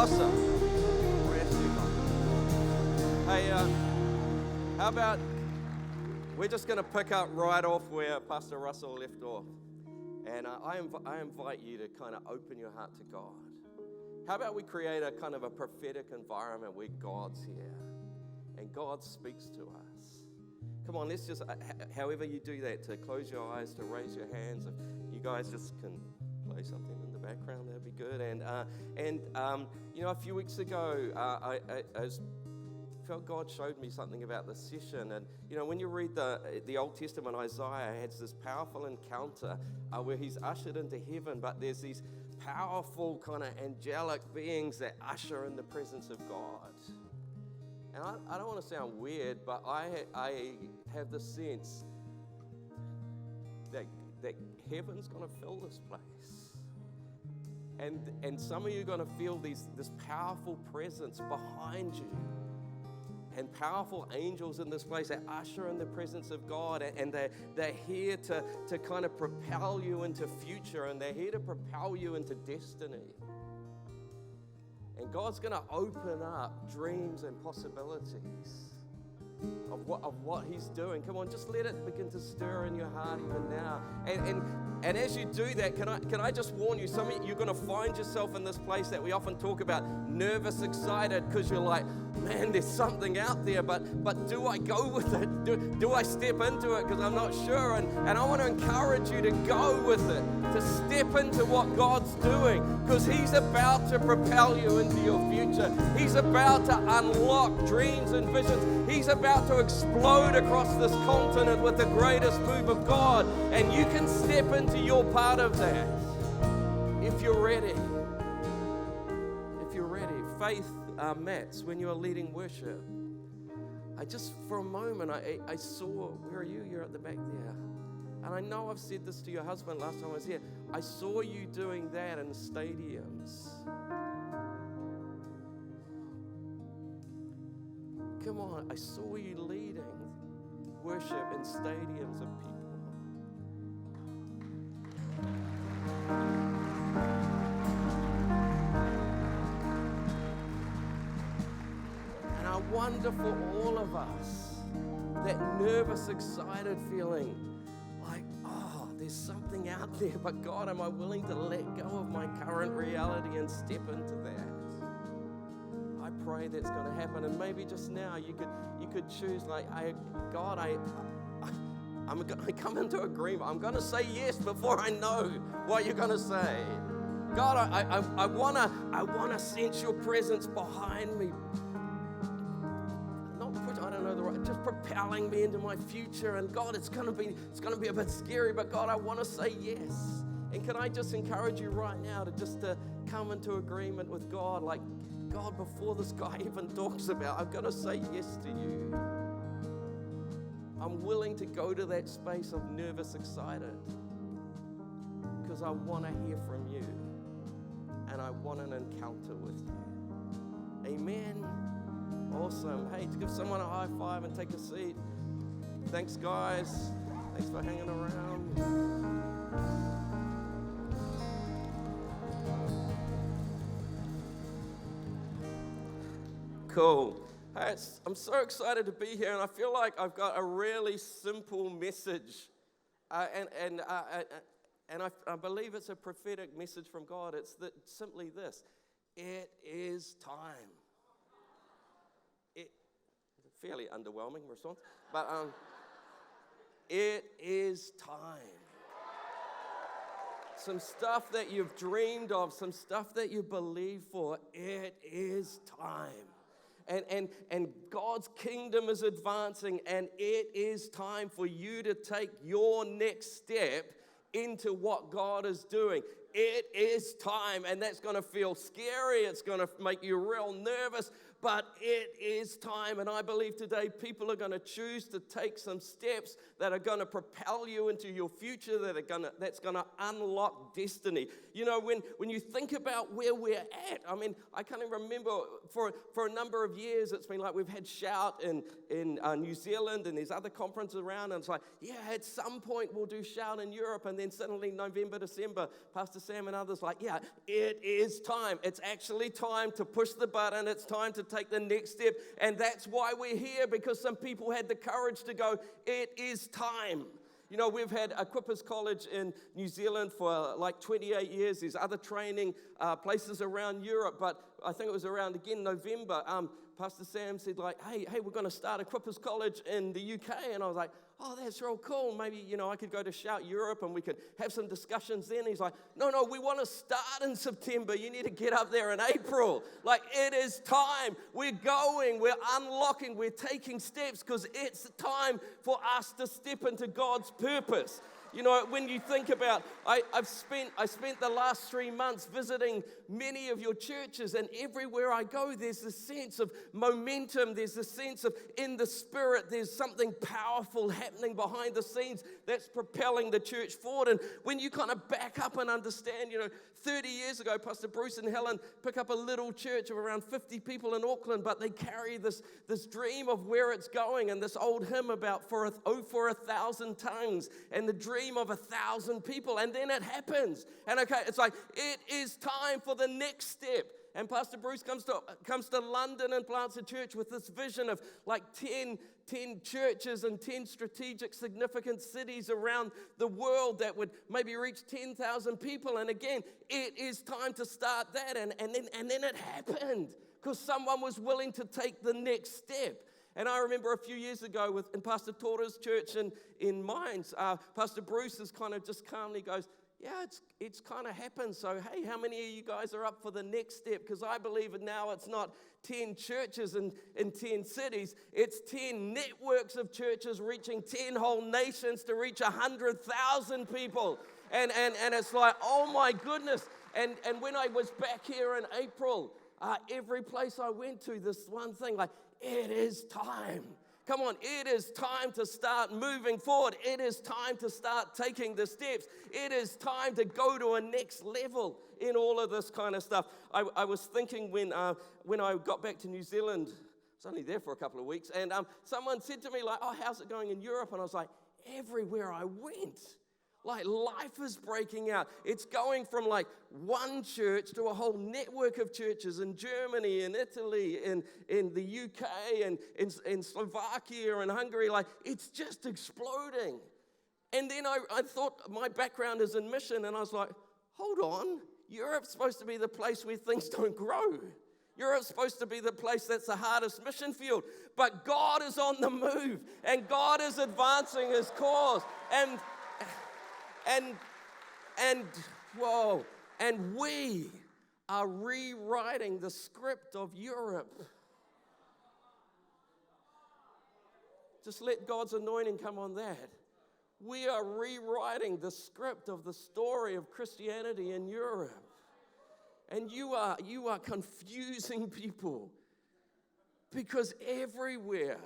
Awesome. Hey, how about we're just going to pick up right off where Pastor Russell left off. And I invite you to kind of open your heart to God. How about we create a kind of a prophetic environment where God's here and God speaks to us. Come on, let's just, however you do that, to close your eyes, to raise your hands. If you guys just can play something in the background, that'd be good. And you know, a few weeks ago, I felt God showed me something about this session. And you know, when you read the Old Testament, Isaiah has this powerful encounter where he's ushered into heaven, but there's these powerful kind of angelic beings that usher in the presence of God. And I don't want to sound weird, but I have the sense that heaven's going to fill this place. And some of you are going to feel this powerful presence behind you. And powerful angels in this place that usher in the presence of God, and they're here to kind of propel you into future, and they're here to propel you into destiny. And God's going to open up dreams and possibilities of what He's doing. Come on, just let it begin to stir in your heart even now. And as you do that, can I just warn you, some of you're going to find yourself in this place that we often talk about, nervous, excited, because you're like, man, there's something out there, but do I go with it? Do I step into it? Because I'm not sure. And I want to encourage you to go with it, to step into what God's doing, because He's about to propel you into your future. He's about to unlock dreams and visions. He's about to explode across this continent with the greatest move of God. And you can step into your part of that if you're ready. If you're ready. Faith Mats, when you are leading worship, for a moment, I saw, where are you? You're at the back there. And I know I've said this to your husband last time I was here. I saw you doing that in stadiums. Come on, I saw you leading worship in stadiums of people. And I wonder for all of us, that nervous, excited feeling, like, oh, there's something out there, but God, am I willing to let go of my current reality and step into that? I pray that's going to happen. And maybe just now you could choose, like, God, I come into agreement. I'm going to say yes before I know what you're going to say. God, I want to sense your presence behind me. Just propelling me into my future. And God, it's going to be a bit scary, but God, I want to say yes. And can I just encourage you right now to come into agreement with God, like, God, before this guy even talks about, I've got to say yes to you. I'm willing to go to that space of nervous, excited, because I want to hear from you, and I want an encounter with you. Amen. Awesome. Hey, to give someone a high five and take a seat. Thanks, guys. Thanks for hanging around. Cool. Hey, I'm so excited to be here, and I feel like I've got a really simple message, and I believe it's a prophetic message from God. It's simply this: it is time. Fairly underwhelming response, but it is time. Some stuff that you've dreamed of, some stuff that you believe for, it is time. And God's kingdom is advancing, and it is time for you to take your next step into what God is doing. It is time, and that's going to feel scary. It's going to make you real nervous, but it is time. And I believe today people are going to choose to take some steps that are going to propel you into your future, that's going to unlock destiny. You know, when you think about where we're at, I mean, I can't even remember, for a number of years, it's been like we've had Shout in New Zealand, and there's other conferences around, and it's like, yeah, at some point we'll do Shout in Europe, and then suddenly November, December, Pastor Sam and others like, yeah, it is time. It's actually time to push the button. It's time to take the next step, and that's why we're here, because some people had the courage to go, it is time. You know, we've had Equippers College in New Zealand for like 28 years. There's other training places around Europe, but I think it was around, again, November. Pastor Sam said, like, hey, we're going to start Equippers College in the UK. And I was like, oh, that's real cool. Maybe, you know, I could go to Shout Europe and we could have some discussions then. He's like, no, we want to start in September. You need to get up there in April. Like, it is time. We're going, we're unlocking, we're taking steps, because it's time for us to step into God's purpose. You know, when you think about, I spent the last 3 months visiting many of your churches, and everywhere I go, there's a sense of momentum. There's a sense of, in the spirit, there's something powerful happening behind the scenes that's propelling the church forward. And when you kind of back up and understand, you know, 30 years ago, Pastor Bruce and Helen pick up a little church of around 50 people in Auckland, but they carry this dream of where it's going, and this old hymn about for 1,000 tongues, and the dream of 1,000 people, and then it happens. And okay, it's like, it is time for the next step. And Pastor Bruce comes to London and plants a church with this vision of like 10 churches in 10 strategic, significant cities around the world that would maybe reach 10,000 people. And again, it is time to start that. And then it happened, because someone was willing to take the next step. And I remember a few years ago in Pastor Tora's church in Mines, Pastor Bruce is kind of just calmly goes, yeah, it's kind of happened. So, hey, how many of you guys are up for the next step? Because I believe now it's not 10 churches in 10 cities. It's 10 networks of churches reaching 10 whole nations to reach 100,000 people. And it's like, oh my goodness. And when I was back here in April, every place I went to, this one thing, like, it is time. Come on, it is time to start moving forward. It is time to start taking the steps. It is time to go to a next level in all of this kind of stuff. I was thinking when I got back to New Zealand, I was only there for a couple of weeks, and someone said to me, like, oh, how's it going in Europe? And I was like, everywhere I went, like, life is breaking out. It's going from like one church to a whole network of churches in Germany, in Italy, in the UK, and in Slovakia and Hungary. Like, it's just exploding. And then I thought, my background is in mission, and I was like, hold on, Europe's supposed to be the place where things don't grow. Europe's supposed to be the place that's the hardest mission field. But God is on the move, and God is advancing his cause. And we are rewriting the script of Europe. Just let God's anointing come on that. We are rewriting the script of the story of Christianity in Europe. And you are confusing people, because everywhere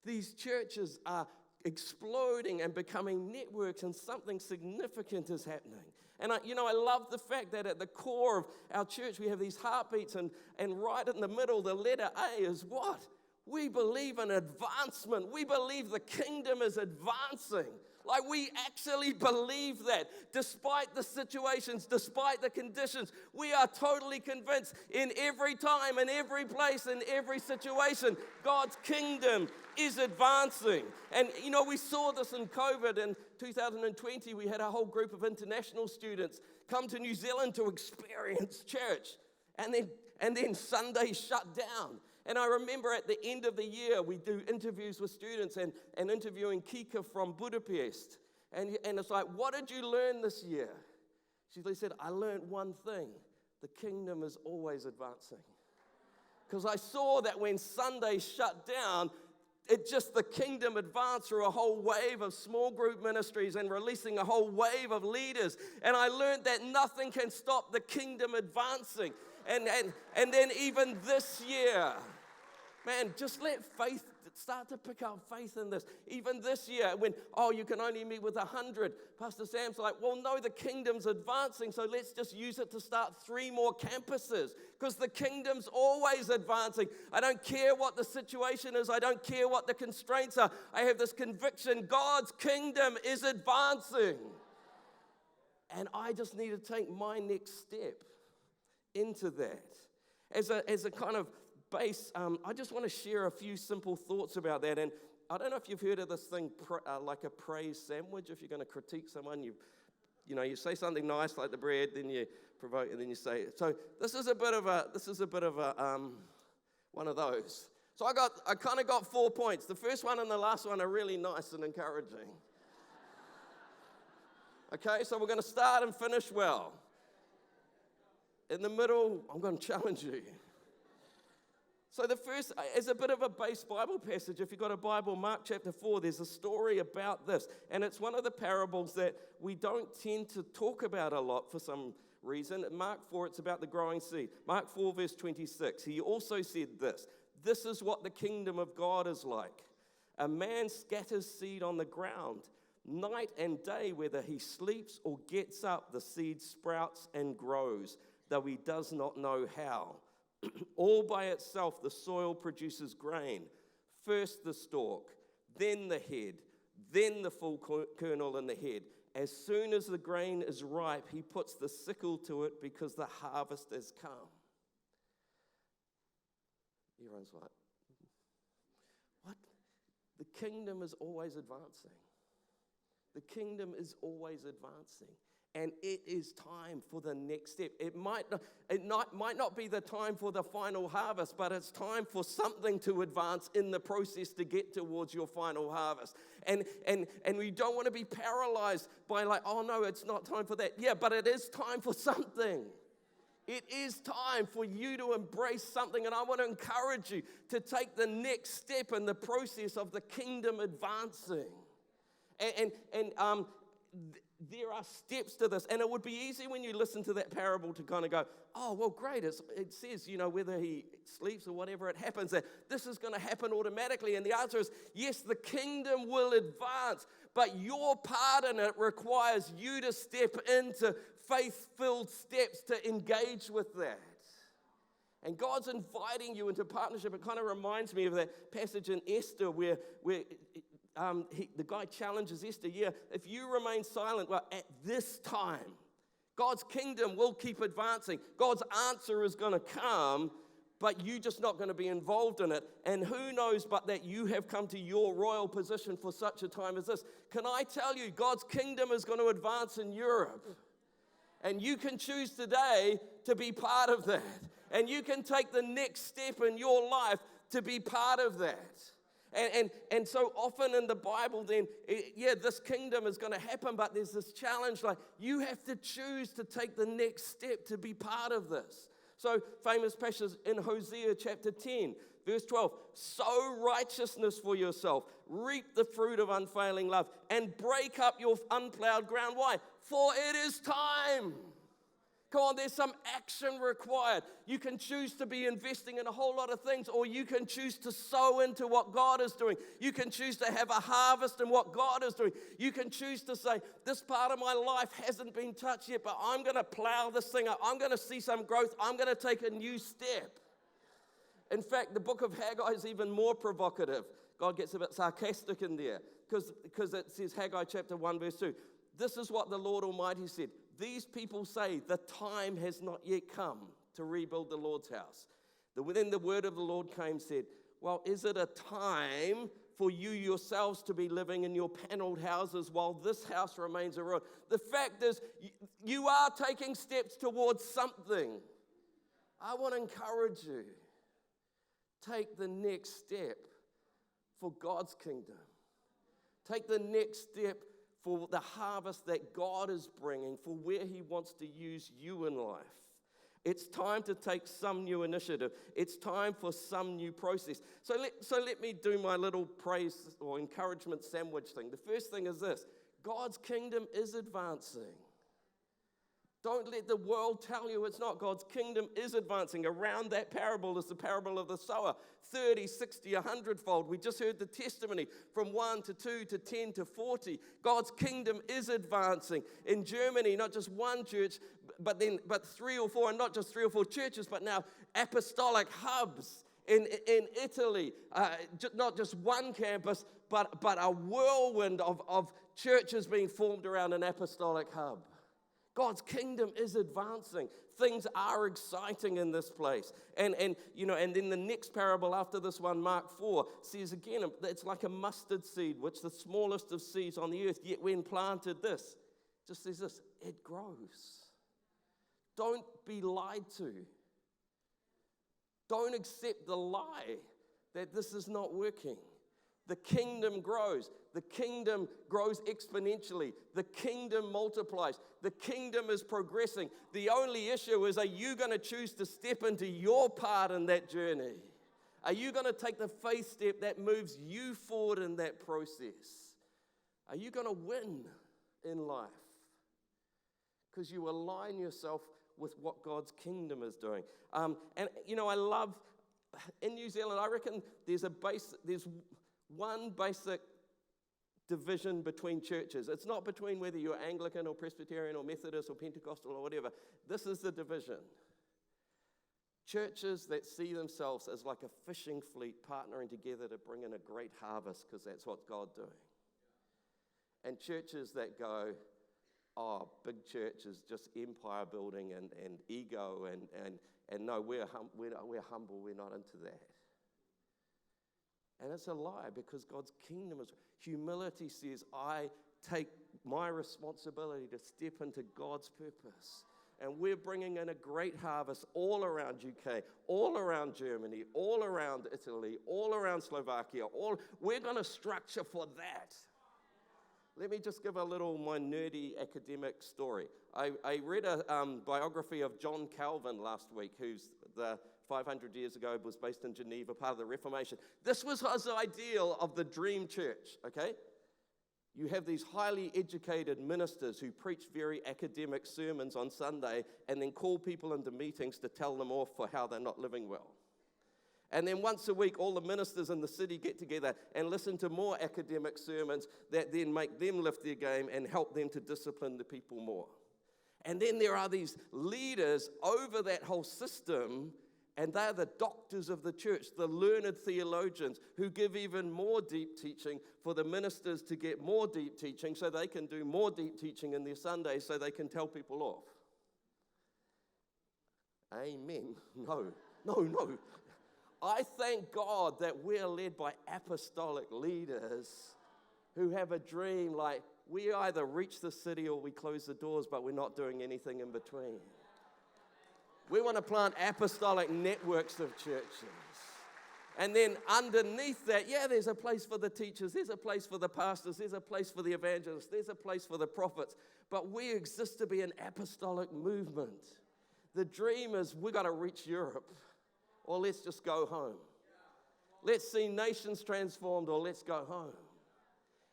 these churches are exploding and becoming networks, and something significant is happening. And I love the fact that at the core of our church we have these heartbeats, and right in the middle, the letter A is what? We believe in advancement. We believe the kingdom is advancing. Like, we actually believe that. Despite the situations, despite the conditions, we are totally convinced in every time, in every place, in every situation, God's kingdom is advancing. And, we saw this in COVID in 2020. We had a whole group of international students come to New Zealand to experience church. And then Sunday shut down. And I remember at the end of the year, we do interviews with students, and interviewing Kika from Budapest. And it's like, what did you learn this year? She said, I learned one thing. The kingdom is always advancing. Because I saw that when Sunday shut down, the kingdom advanced through a whole wave of small group ministries and releasing a whole wave of leaders. And I learned that nothing can stop the kingdom advancing. And then even this year, Man, just let faith start to pick up faith in this. Even this year, when, you can only meet with 100, Pastor Sam's like, well, no, the kingdom's advancing, so let's just use it to start 3 more campuses, because the kingdom's always advancing. I don't care what the situation is. I don't care what the constraints are. I have this conviction, God's kingdom is advancing. And I just need to take my next step into that. As a kind of base, I just want to share a few simple thoughts about that. And I don't know if you've heard of this thing like a praise sandwich. If you're going to critique someone, you say something nice like the bread, then you provoke, and then you say it. So this is a bit of a one of those. So I kind of got 4 points. The first one and the last one are really nice and encouraging. Okay, so we're going to start and finish well. In the middle, I'm going to challenge you. So the first is a bit of a base Bible passage. If you've got a Bible, Mark chapter 4, there's a story about this. And it's one of the parables that we don't tend to talk about a lot for some reason. In Mark 4, it's about the growing seed. Mark 4, verse 26, he also said this. This is what the kingdom of God is like. A man scatters seed on the ground. Night and day, whether he sleeps or gets up, the seed sprouts and grows, though he does not know how. All by itself, the soil produces grain. First the stalk, then the head, then the full kernel in the head. As soon as the grain is ripe, he puts the sickle to it because the harvest has come. Everyone's like, what? The kingdom is always advancing. The kingdom is always advancing. And it is time for the next step. It might not be the time for the final harvest, but it's time for something to advance in the process to get towards your final harvest. And we don't want to be paralyzed by like, oh no, it's not time for that. Yeah, but it is time for something. It is time for you to embrace something, and I want to encourage you to take the next step in the process of the kingdom advancing. There are steps to this, and it would be easy when you listen to that parable to kind of go, oh, well, great, it says, whether he sleeps or whatever, it happens, that this is going to happen automatically, and the answer is, yes, the kingdom will advance, but your part in it requires you to step into faith-filled steps to engage with that. And God's inviting you into partnership. It kind of reminds me of that passage in Esther where the guy challenges Esther, if you remain silent, well, at this time, God's kingdom will keep advancing. God's answer is going to come, but you're just not going to be involved in it. And who knows but that you have come to your royal position for such a time as this. Can I tell you, God's kingdom is going to advance in Europe. And you can choose today to be part of that. And you can take the next step in your life to be part of that. And so often in the Bible then, this kingdom is going to happen, but there's this challenge, like you have to choose to take the next step to be part of this. So famous passage in Hosea chapter 10, verse 12, sow righteousness for yourself, reap the fruit of unfailing love, and break up your unplowed ground. Why? For it is time. Come on, there's some action required. You can choose to be investing in a whole lot of things, or you can choose to sow into what God is doing. You can choose to have a harvest in what God is doing. You can choose to say, this part of my life hasn't been touched yet, but I'm going to plow this thing up. I'm going to see some growth. I'm going to take a new step. In fact, the book of Haggai is even more provocative. God gets a bit sarcastic in there because it says, Haggai chapter 1, verse 2, this is what the Lord Almighty said. These people say the time has not yet come to rebuild the Lord's house. Then the word of the Lord came, said, well, is it a time for you yourselves to be living in your paneled houses while this house remains a ruin? The fact is, you are taking steps towards something. I want to encourage you. Take the next step for God's kingdom. Take the next step for the harvest that God is bringing, for where he wants to use you in life. It's time to take some new initiative. It's time for some new process. So let me do my little praise or encouragement sandwich thing. The first thing is this: God's kingdom is advancing. Don't let the world tell you it's not. God's kingdom is advancing. Around that parable is the parable of the sower. 30, 60, 100-fold. We just heard the testimony from 1 to 2 to 10 to 40. God's kingdom is advancing. In Germany, not just one church, but 3 or 4, and not just 3 or 4 churches, but now apostolic hubs. In Italy, not just one campus, but a whirlwind of churches being formed around an apostolic hub. God's kingdom is advancing. Things are exciting in this place. And then the next parable after this one, Mark 4, says again, it's like a mustard seed, which the smallest of seeds on the earth, yet when planted this, just says this, it grows. Don't be lied to. Don't accept the lie that this is not working. The kingdom grows. The kingdom grows exponentially. The kingdom multiplies. The kingdom is progressing. The only issue is, are you going to choose to step into your part in that journey? Are you going to take the faith step that moves you forward in that process? Are you going to win in life? Because you align yourself with what God's kingdom is doing. I love, in New Zealand, I reckon there's one basic division between churches. It's not between whether you're Anglican or Presbyterian or Methodist or Pentecostal or whatever. This is the division. Churches that see themselves as like a fishing fleet partnering together to bring in a great harvest because that's what God's doing. And churches that go, big church is just empire building and ego and no, we're humble, we're not into that. And it's a lie, because God's kingdom is, humility says, I take my responsibility to step into God's purpose. And we're bringing in a great harvest all around UK, all around Germany, all around Italy, all around Slovakia. We're going to structure for that. Let me just give my nerdy academic story. I read a biography of John Calvin last week, who's 500 years ago was based in Geneva, part of the Reformation. This was his ideal of the dream church, okay? You have these highly educated ministers who preach very academic sermons on Sunday and then call people into meetings to tell them off for how they're not living well. And then once a week, all the ministers in the city get together and listen to more academic sermons that then make them lift their game and help them to discipline the people more. And then there are these leaders over that whole system, and they're the doctors of the church, the learned theologians who give even more deep teaching for the ministers to get more deep teaching so they can do more deep teaching in their Sundays so they can tell people off. Amen. No. I thank God that we're led by apostolic leaders who have a dream like, we either reach the city or we close the doors, but we're not doing anything in between. We want to plant apostolic networks of churches. And then underneath that, there's a place for the teachers, there's a place for the pastors, there's a place for the evangelists, there's a place for the prophets. But we exist to be an apostolic movement. The dream is we've got to reach Europe, or let's just go home. Let's see nations transformed, or let's go home.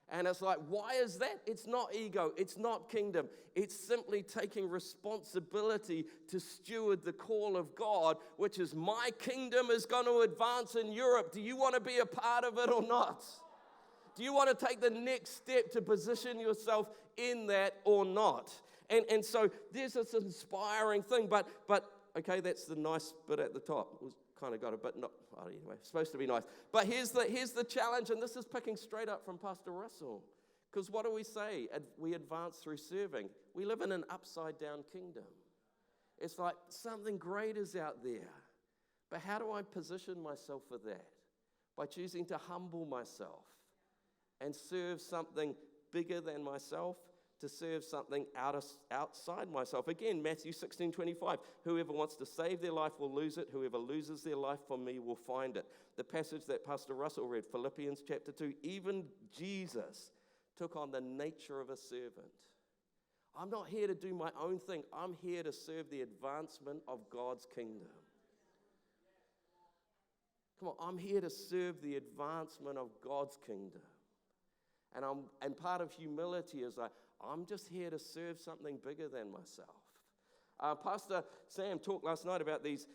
And it's like, why is that? It's not ego. It's not kingdom. It's simply taking responsibility to steward the call of God, which is my kingdom is going to advance in Europe. Do you want to be a part of it or not? Do you want to take the next step to position yourself in that or not? And so there's this inspiring thing, but okay, that's the nice bit at the top. It was kind of got a bit not, anyway, supposed to be nice. But here's the challenge, and this is picking straight up from Pastor Russell. Because what do we say? We advance through serving. We live in an upside-down kingdom. It's like something great is out there. But how do I position myself for that? By choosing to humble myself and serve something bigger than myself, to serve something outside myself. Again, Matthew 16:25. Whoever wants to save their life will lose it. Whoever loses their life for me will find it. The passage that Pastor Russell read, Philippians chapter 2, even Jesus took on the nature of a servant. I'm not here to do my own thing. I'm here to serve the advancement of God's kingdom. Come on, I'm here to serve the advancement of God's kingdom. And part of humility is I'm just here to serve something bigger than myself. Pastor Sam talked last night about these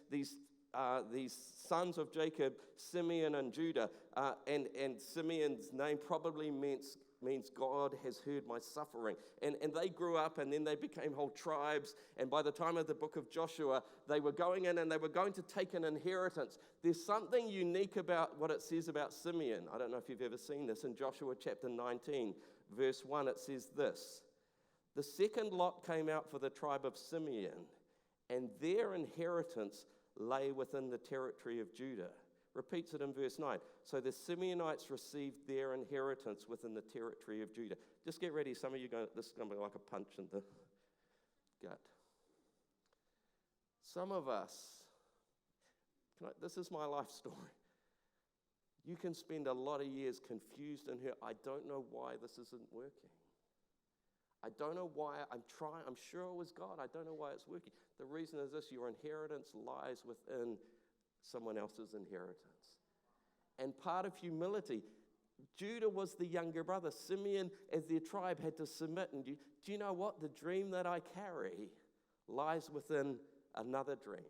sons of Jacob, Simeon and Judah, and Simeon's name probably means God has heard my suffering. And they grew up, and then they became whole tribes, and by the time of the book of Joshua, they were going in and they were going to take an inheritance. There's something unique about what it says about Simeon. I don't know if you've ever seen this. In Joshua chapter 19, verse 1, it says this: the second lot came out for the tribe of Simeon, and their inheritance lay within the territory of Judah. Repeats it in verse 9. So the Simeonites received their inheritance within the territory of Judah. Just get ready. Some of you this is going to be like a punch in the gut. Some of us, this is my life story. You can spend a lot of years confused and hurt. I don't know why this isn't working. I don't know why. I'm sure it was God. I don't know why it's working. The reason is this: your inheritance lies within someone else's inheritance. And part of humility, Judah was the younger brother. Simeon, as their tribe, had to submit. And do you know what? The dream that I carry lies within another dream.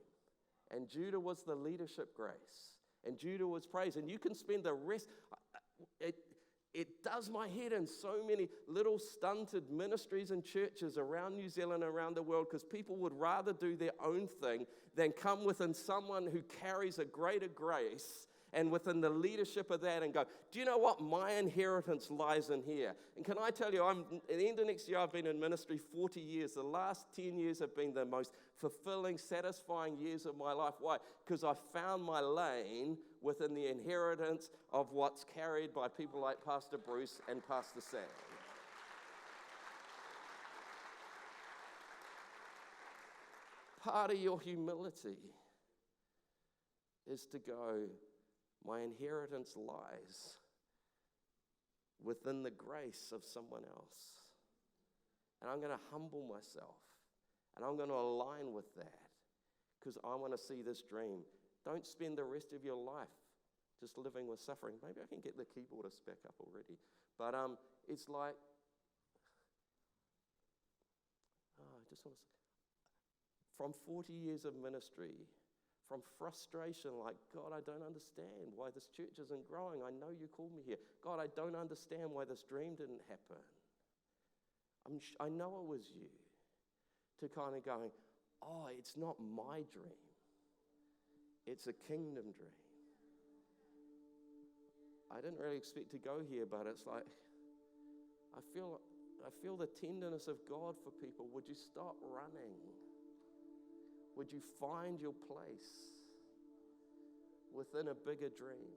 And Judah was the leadership grace. And Judah was praise. And you can spend the rest... It does my head in so many little stunted ministries and churches around New Zealand, around the world, because people would rather do their own thing than come within someone who carries a greater grace and within the leadership of that and go, do you know what? My inheritance lies in here. And can I tell you, at the end of next year, I've been in ministry 40 years. The last 10 years have been the most fulfilling, satisfying years of my life. Why? Because I found my lane within the inheritance of what's carried by people like Pastor Bruce and Pastor Sam. Part of your humility is to go, my inheritance lies within the grace of someone else. And I'm going to humble myself. And I'm going to align with that because I want to see this dream. Don't spend the rest of your life just living with suffering. Maybe I can get the keyboardist back up already. But it's like, I just want to say, from 40 years of ministry, from frustration, like, God, I don't understand why this church isn't growing. I know you called me here. God, I don't understand why this dream didn't happen. I know it was you. To kind of going, oh, it's not my dream. It's a kingdom dream. I didn't really expect to go here, but it's like, I feel the tenderness of God for people. Would you stop running? Would you find your place within a bigger dream?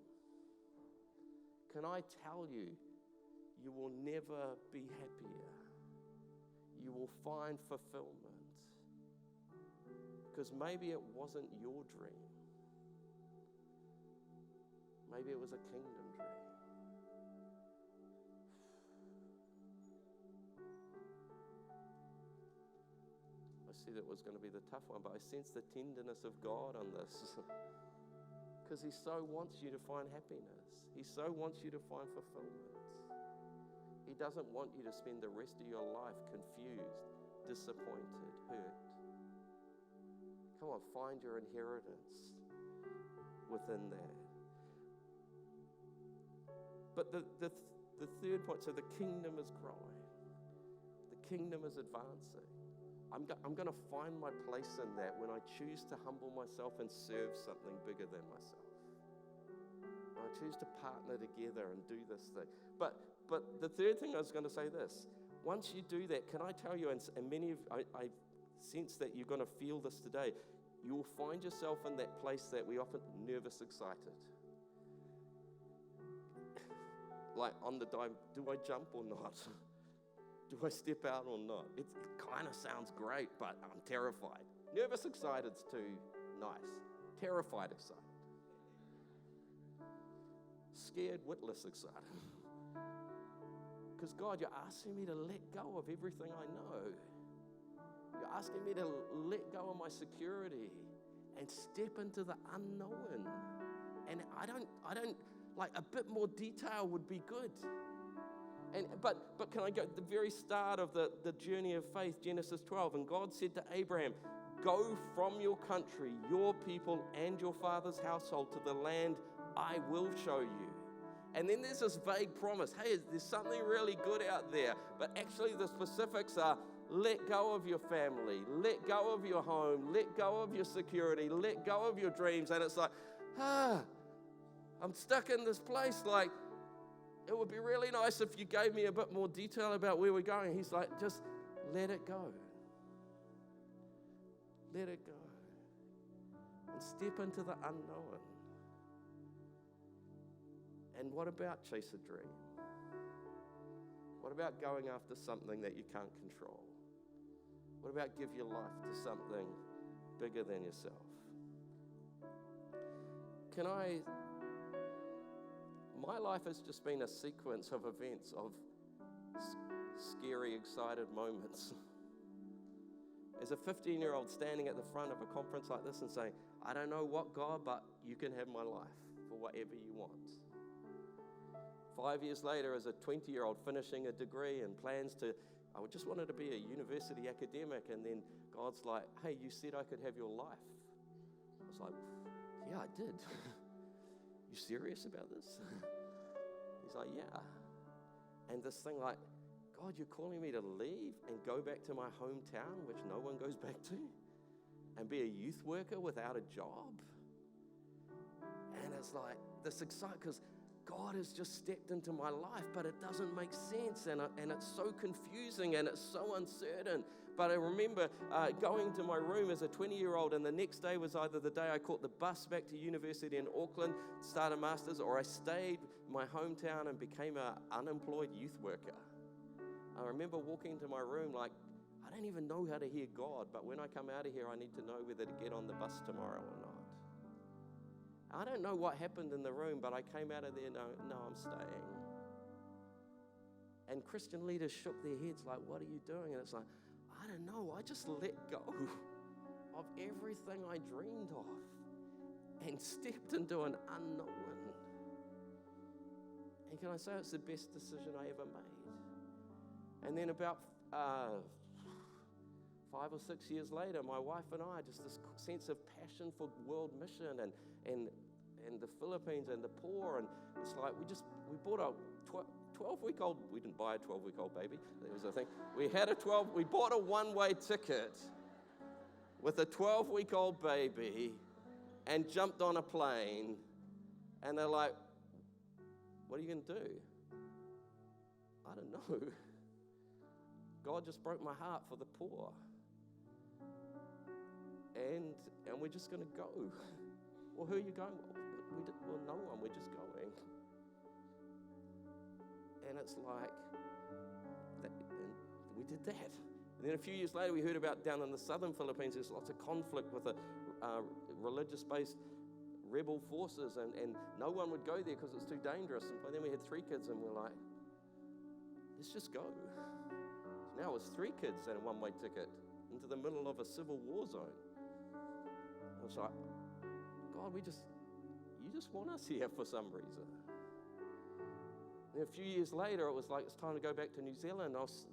Can I tell you, you will never be happier. You will find fulfillment. Because maybe it wasn't your dream. Maybe it was a kingdom dream. I said it was going to be the tough one, but I sense the tenderness of God on this. Because He so wants you to find happiness. He so wants you to find fulfillment. He doesn't want you to spend the rest of your life confused, disappointed, hurt. Come on, find your inheritance within that. But the third point, so the kingdom is growing. The kingdom is advancing. I'm going to find my place in that when I choose to humble myself and serve something bigger than myself. When I choose to partner together and do this thing. But the third thing I was going to say this. Once you do that, can I tell you, and many of I sense that you're going to feel this today, you will find yourself in that place that we often nervous, excited. Like on the dive, do I jump or not? Do I step out or not? It kind of sounds great, but I'm terrified. Nervous, excited's too nice. Terrified, excited. Scared, witless, excited. Because God, you're asking me to let go of everything I know. You're asking me to let go of my security and step into the unknown. And I don't like a bit more detail would be good. But can I go at the very start of the journey of faith, Genesis 12, and God said to Abraham, Go from your country, your people, and your father's household to the land I will show you. And then there's this vague promise. Hey, there's something really good out there. But actually the specifics are, let go of your family, let go of your home, let go of your security, let go of your dreams. And it's like, I'm stuck in this place. Like, it would be really nice if you gave me a bit more detail about where we're going. He's like, just let it go. Let it go. And step into the unknown. And what about chase a dream? What about going after something that you can't control? What about give your life to something bigger than yourself? My life has just been a sequence of events, of scary, excited moments. As a 15-year-old standing at the front of a conference like this and saying, I don't know what, God, but you can have my life for whatever you want. 5 years later, as a 20-year-old finishing a degree and plans to, I just wanted to be a university academic, and then God's like, hey, you said I could have your life. I was like, yeah, I did. You serious about this? He's like, yeah. And this thing like, God, you're calling me to leave and go back to my hometown, which no one goes back to, and be a youth worker without a job? And it's like this exciting, because God has just stepped into my life, but it doesn't make sense, and it's so confusing, and it's so uncertain. But I remember going to my room as a 20-year-old, and the next day was either the day I caught the bus back to university in Auckland, start a master's, or I stayed in my hometown and became an unemployed youth worker. I remember walking into my room like, I don't even know how to hear God, but when I come out of here, I need to know whether to get on the bus tomorrow or not. I don't know what happened in the room, but I came out of there, no, I'm staying. And Christian leaders shook their heads like, what are you doing? And it's like, I don't know, I just let go of everything I dreamed of and stepped into an unknown. And can I say it's the best decision I ever made? And then about 5 or 6 years later, my wife and I, just this sense of passion for world mission and the Philippines and the poor, and it's like we bought a 12-week-old, we didn't buy a 12-week-old baby, that was the thing. We bought a one-way ticket with a 12-week-old baby and jumped on a plane, and they're like, what are you going to do? I don't know. God just broke my heart for the poor. And we're just going to go. Well, who are you going with? Well, no one, we're just going. And it's like, and we did that. And then a few years later, we heard about down in the southern Philippines, there's lots of conflict with the religious-based rebel forces, and no one would go there because it's too dangerous. And then we had 3 kids, and we're like, let's just go. So now it's 3 kids and a one-way ticket into the middle of a civil war zone. I was like, God, you just want us here for some reason. And a few years later, it was like, it's time to go back to New Zealand. I was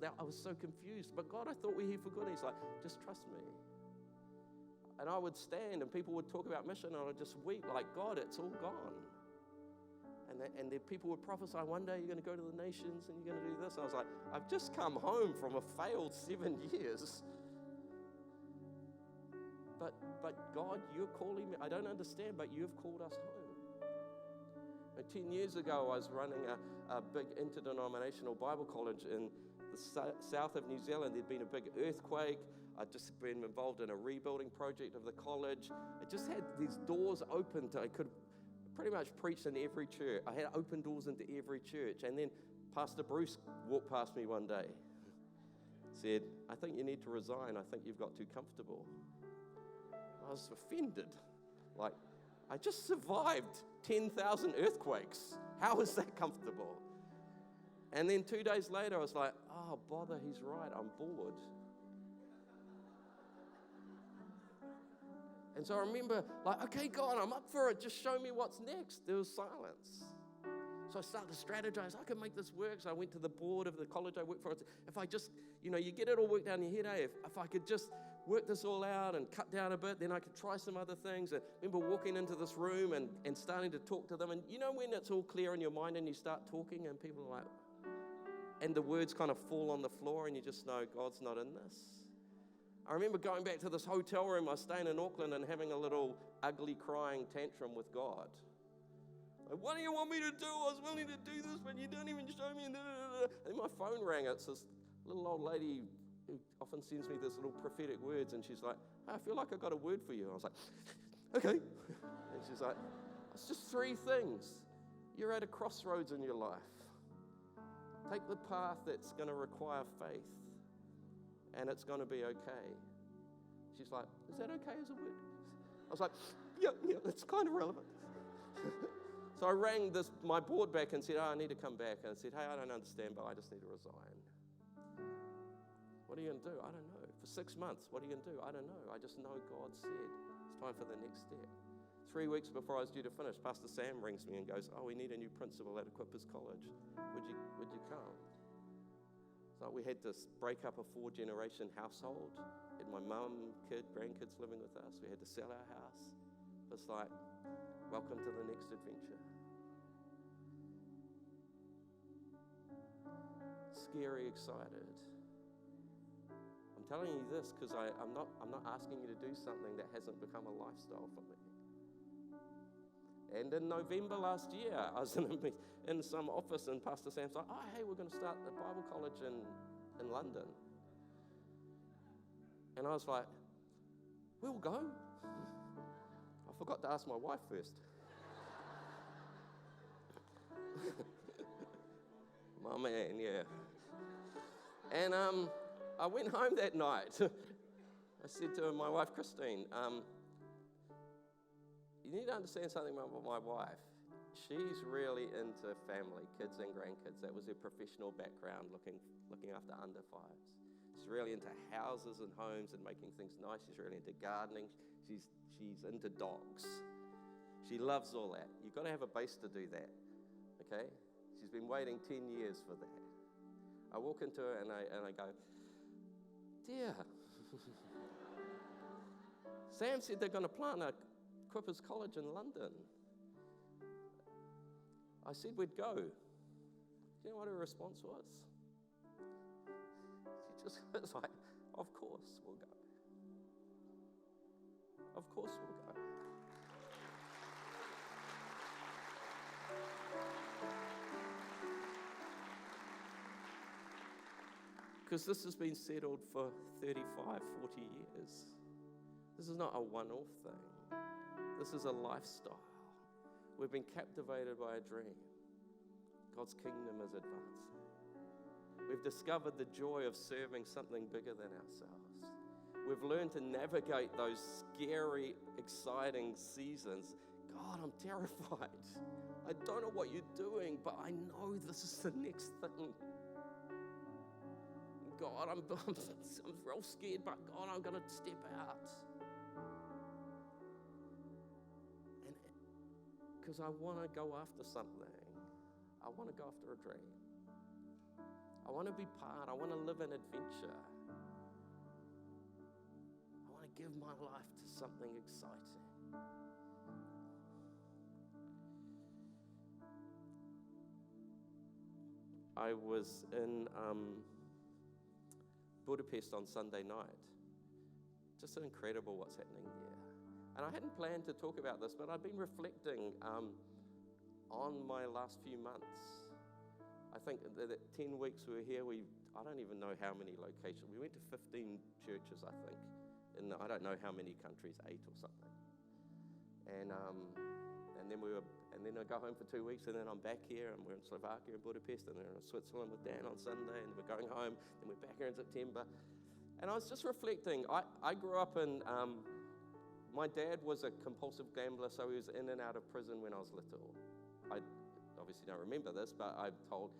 so confused. But God, I thought we're here for good. And he's like, just trust me. And I would stand, and people would talk about mission, and I would just weep like, God, it's all gone. And then people would prophesy, one day you're going to go to the nations, and you're going to do this. And I was like, I've just come home from a failed 7 years. But God, you're calling me. I don't understand, but you've called us home. 10 years ago, I was running a big interdenominational Bible college in the south of New Zealand. There'd been a big earthquake. I'd just been involved in a rebuilding project of the college. I just had these doors open. I could pretty much preach in every church. I had open doors into every church. And then Pastor Bruce walked past me one day, said, I think you need to resign. I think you've got too comfortable. I was offended. Like, I just survived 10,000 earthquakes. How is that comfortable? And then 2 days later, I was like, oh, bother, he's right. I'm bored. And so I remember, like, okay, God, I'm up for it. Just show me what's next. There was silence. So So I started to strategize. I can make this work. So I went to the board of the college I worked for. If I just, you get it all worked out in your head, If I could just work this all out and cut down a bit, then I could try some other things. And I remember walking into this room and starting to talk to them. And when it's all clear in your mind and you start talking and people are like, and the words kind of fall on the floor and you just know God's not in this. I remember going back to this hotel room I was staying in Auckland and having a little ugly crying tantrum with God. Like, what do you want me to do? I was willing to do this, but you don't even show me. And then my phone rang. It's this little old lady who often sends me this little prophetic words, and she's like, I feel like I got a word for you. I was like, okay. And she's like, it's just 3 things. You're at a crossroads in your life. Take the path that's going to require faith, and it's going to be okay. She's like, is that okay as a word? I was like, yeah, it's kind of relevant. So I rang my board back and said, I need to come back. And I said, hey, I don't understand, but I just need to resign. What are you going to do? I don't know. For 6 months, what are you going to do? I don't know. I just know God said it's time for the next step. 3 weeks before I was due to finish, Pastor Sam rings me and goes, we need a new principal at Equippers College. Would you come? So we had to break up a 4-generation household. Had my mum, grandkids living with us. We had to sell our house. It's like, welcome to the next adventure. Scary, excited. I'm telling you this because I'm not asking you to do something that hasn't become a lifestyle for me. And in November last year, I was in some office and Pastor Sam's like, hey, we're going to start a Bible college in London. And I was like, we'll go. I forgot to ask my wife first. My man, yeah. And I went home that night. I said to my wife, Christine, you need to understand something about my wife. She's really into family, kids and grandkids. That was her professional background, looking after under 5s. She's really into houses and homes and making things nice. She's really into gardening. She's into dogs. She loves all that. You've got to have a base to do that, okay? She's been waiting 10 years for that. I walk into her and I go, dear, Sam said they're going to plant a Equippers College in London. I said we'd go. Do you know what her response was? She just was like, of course we'll go. Of course we'll go. Because this has been settled for 35, 40 years. This is not a one-off thing. This is a lifestyle. We've been captivated by a dream. God's kingdom is advancing. We've discovered the joy of serving something bigger than ourselves. We've learned to navigate those scary, exciting seasons. God, I'm terrified. I don't know what you're doing, but I know this is the next thing. God, I'm real scared, but God, I'm going to step out. And because I want to go after something. I want to go after a dream. I want to be part. I want to live an adventure. I want to give my life to something exciting. I was in Budapest on Sunday night. Just incredible what's happening there. And I hadn't planned to talk about this, but I've been reflecting on my last few months. I think that 10 weeks we were here, I don't even know how many locations. We went to 15 churches, I think, in I don't know how many countries, 8 or something. And then I go home for 2 weeks, and then I'm back here, and we're in Slovakia and Budapest, and then we're in Switzerland with Dan on Sunday, and we're going home, and we're back here in September. And I was just reflecting. I grew up in, my dad was a compulsive gambler, so he was in and out of prison when I was little. I obviously don't remember this, but I'm told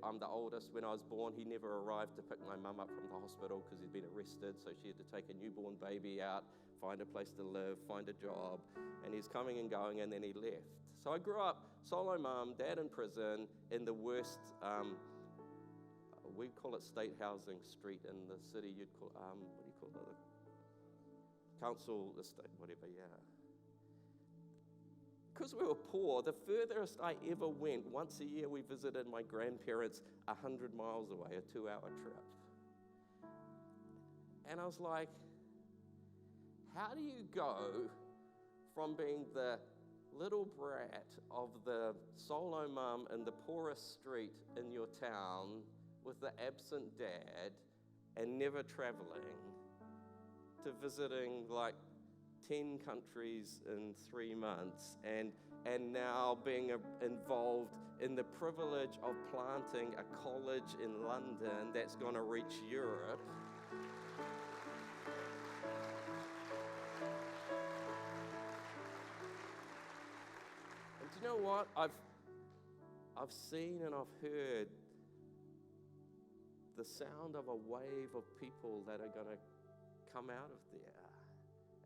I'm the oldest. When I was born, he never arrived to pick my mum up from the hospital because he'd been arrested, so she had to take a newborn baby out, find a place to live, find a job, and he's coming and going, and then he left. So I grew up solo mum, dad in prison, in the worst, we call it state housing street in the city. You'd call, what do you call it? Council estate, whatever, yeah. Because we were poor, the furthest I ever went, once a year we visited my grandparents 100 miles away, a 2-hour trip. And I was like, how do you go from being the little brat of the solo mum in the poorest street in your town with the absent dad and never traveling to visiting like 10 countries in 3 months and now being involved in the privilege of planting a college in London that's going to reach Europe? And do you know what? I've seen and I've heard the sound of a wave of people that are going to come out of there.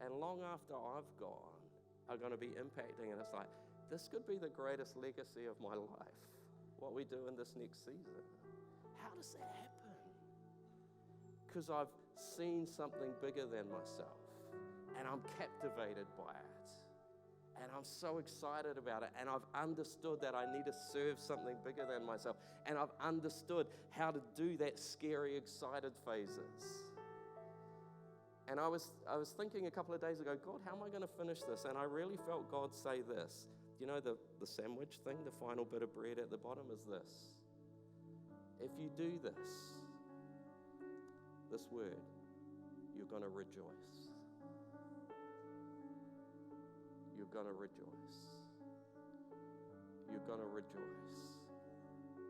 And long after I've gone, are going to be impacting. And it's like, this could be the greatest legacy of my life, what we do in this next season. How does that happen? Because I've seen something bigger than myself, and I'm captivated by it. And I'm so excited about it. And I've understood that I need to serve something bigger than myself. And I've understood how to do that scary, excited phases. And I was thinking a couple of days ago, God, how am I going to finish this? And I really felt God say this. You know the sandwich thing, the final bit of bread at the bottom is this. If you do this word, you're going to rejoice. You're going to rejoice. You're going to rejoice.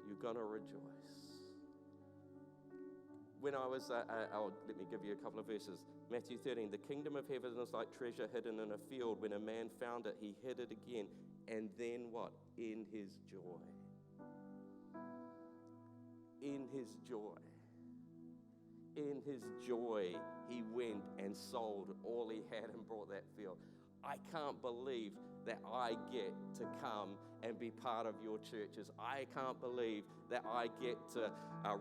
You're going to rejoice. When I was, let me give you a couple of verses. Matthew 13, the kingdom of heaven is like treasure hidden in a field. When a man found it, he hid it again. And then what? In his joy. In his joy. In his joy, he went and sold all he had and bought that field. I can't believe that I get to come and be part of your churches. I can't believe that I get to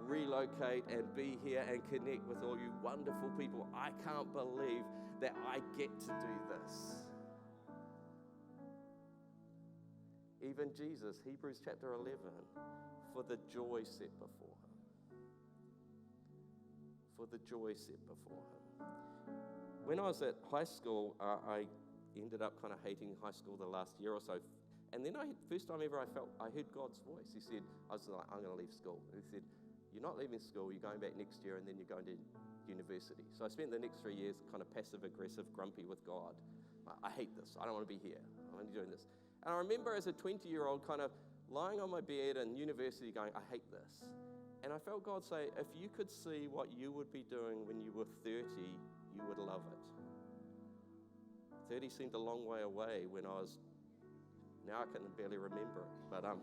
relocate and be here and connect with all you wonderful people. I can't believe that I get to do this. Even Jesus, Hebrews chapter 11, for the joy set before him. For the joy set before him. When I was at high school, I ended up kind of hating high school the last year or so. And then first time ever I heard God's voice. He said, I was like, I'm going to leave school. And he said, you're not leaving school, you're going back next year and then you're going to university. So I spent the next 3 years kind of passive, aggressive, grumpy with God. I hate this. I don't want to be here. I'm only doing this. And I remember as a 20-year-old kind of lying on my bed in university going, I hate this. And I felt God say, if you could see what you would be doing when you were 30, you would love it. 30 seemed a long way away when I was, now I can barely remember it. But I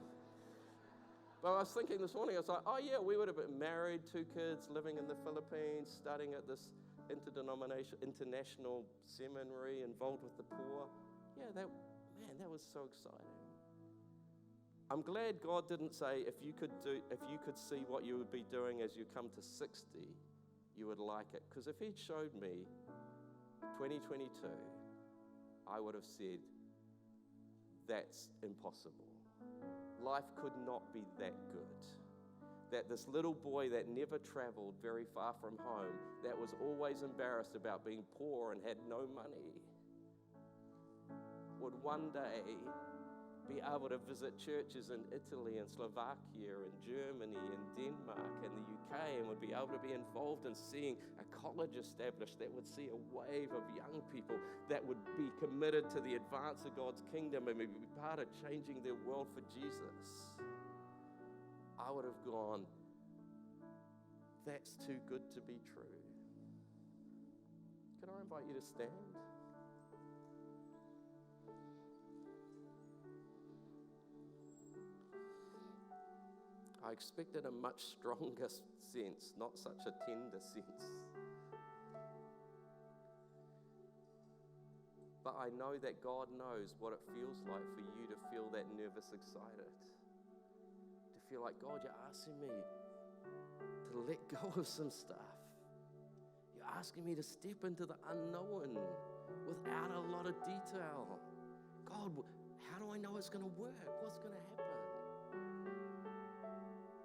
was thinking this morning, I was like, oh yeah, we would have been married, 2 kids, living in the Philippines, studying at this international seminary, involved with the poor. Yeah, that was so exciting. I'm glad God didn't say, if you could see what you would be doing as you come to 60, you would like it. Because if he'd showed me 2022, I would have said, that's impossible. Life could not be that good. That this little boy that never traveled very far from home, that was always embarrassed about being poor and had no money, would one day be able to visit churches in Italy and Slovakia and Germany and Denmark and the UK, and would be able to be involved in seeing a college established that would see a wave of young people that would be committed to the advance of God's kingdom and would be part of changing their world for Jesus. I would have gone, that's too good to be true. Can I invite you to stand? I expected a much stronger sense, not such a tender sense. But I know that God knows what it feels like for you to feel that nervous, excited. To feel like, God, you're asking me to let go of some stuff. You're asking me to step into the unknown without a lot of detail. God, how do I know it's going to work? What's going to happen?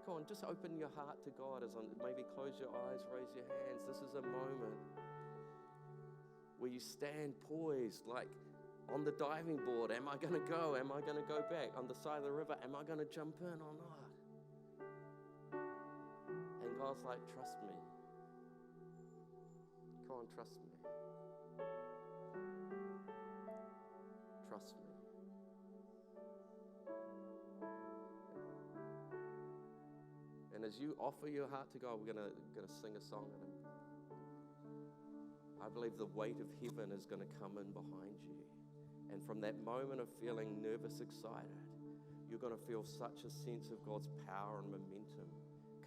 Come on, just open your heart to God. Maybe close your eyes, raise your hands. This is a moment where you stand poised, like on the diving board. Am I going to go? Am I going to go back? On the side of the river, am I going to jump in or not? And God's like, trust me. Come on, trust me. Trust me. And as you offer your heart to God, we're gonna sing a song. I believe the weight of heaven is going to come in behind you. And from that moment of feeling nervous, excited, you're going to feel such a sense of God's power and momentum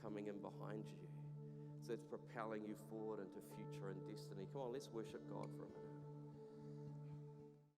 coming in behind you. So it's propelling you forward into future and destiny. Come on, let's worship God for a minute.